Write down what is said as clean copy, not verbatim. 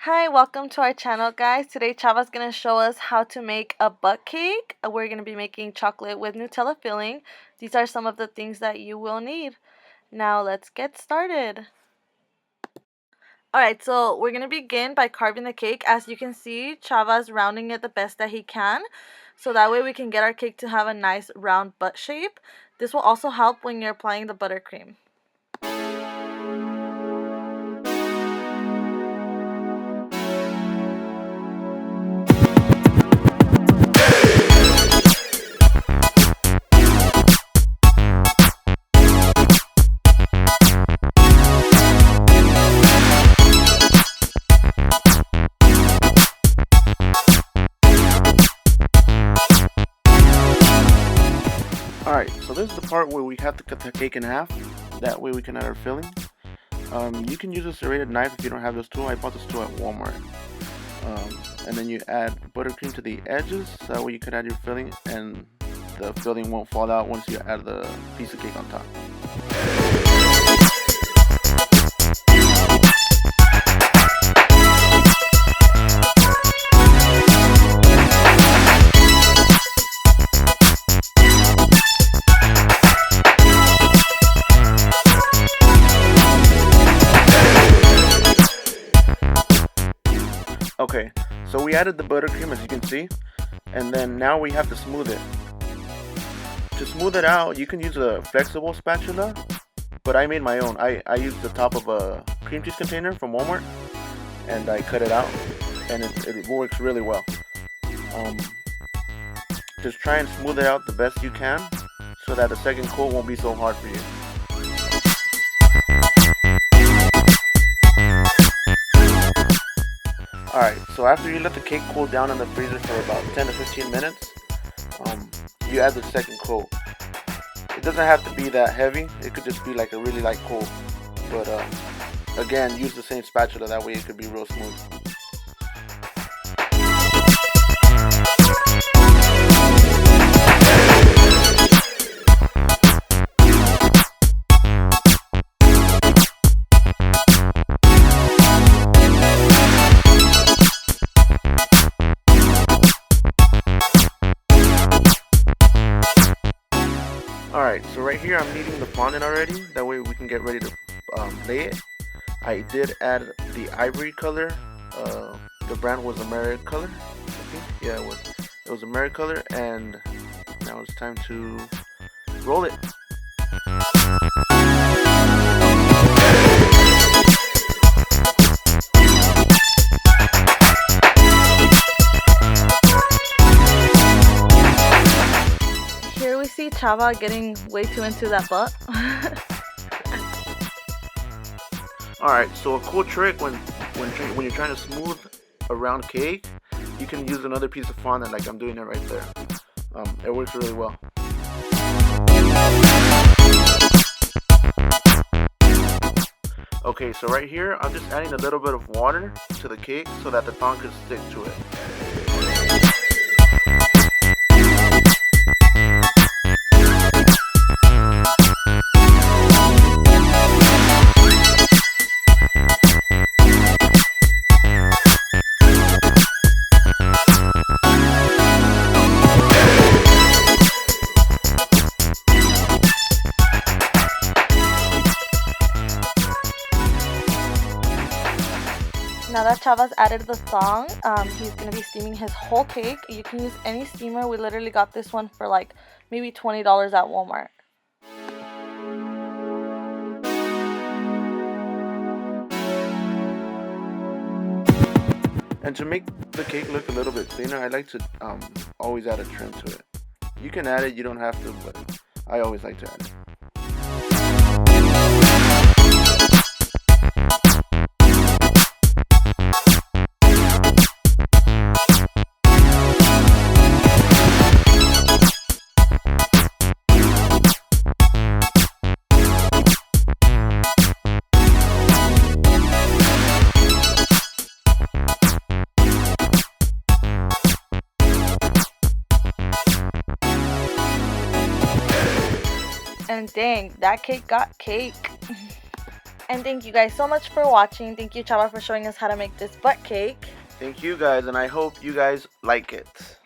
Hi, welcome to our channel, guys. Today Chava's going to show us how to make a butt cake. We're going to be making chocolate with Nutella filling. These are some of the things that you will need. Now let's get started. Alright, so we're going to begin by carving the cake. As you can see, Chava's rounding it the best that he can. So that way we can get our cake to have a nice round butt shape. This will also help when you're applying the buttercream. Alright, so this is the part where we have to cut the cake in half. That way we can add our filling. You can use a serrated knife if you don't have this tool. I bought this tool at Walmart. And then you add buttercream to the edges. So that way you can add your filling and the filling won't fall out once you add the piece of cake on top. Okay, so we added the buttercream as you can see, and then now we have to smooth it. To smooth it out, you can use a flexible spatula, but I made my own. I used the top of a cream cheese container from Walmart, and I cut it out, and it works really well. Just try and smooth it out the best you can, so that the second coat won't be so hard for you. Alright, so after you let the cake cool down in the freezer for about 10 to 15 minutes, you add the second coat. It doesn't have to be that heavy, it could just be like a really light coat. But again, use the same spatula, that way it could be real smooth. Alright, so right here I'm kneading the fondant already, that way we can get ready to lay it. I did add the ivory color, the brand was AmeriColor, I think, yeah it was AmeriColor, and now it's time to roll it. See Chava getting way too into that butt. Alright, so a cool trick when you're trying to smooth a round cake, you can use another piece of fondant like I'm doing it right there. It works really well. Okay, so right here I'm just adding a little bit of water to the cake so that the fondant can stick to it. Now that Chava's added the thong, he's going to be steaming his whole cake. You can use any steamer. We literally got this one for like maybe $20 at Walmart. And to make the cake look a little bit cleaner, I like to always add a trim to it. You can add it, you don't have to, but I always like to add it. And dang, that cake got cake. And thank you guys so much for watching. Thank you, Chava, for showing us how to make this butt cake. Thank you guys, and I hope you guys like it.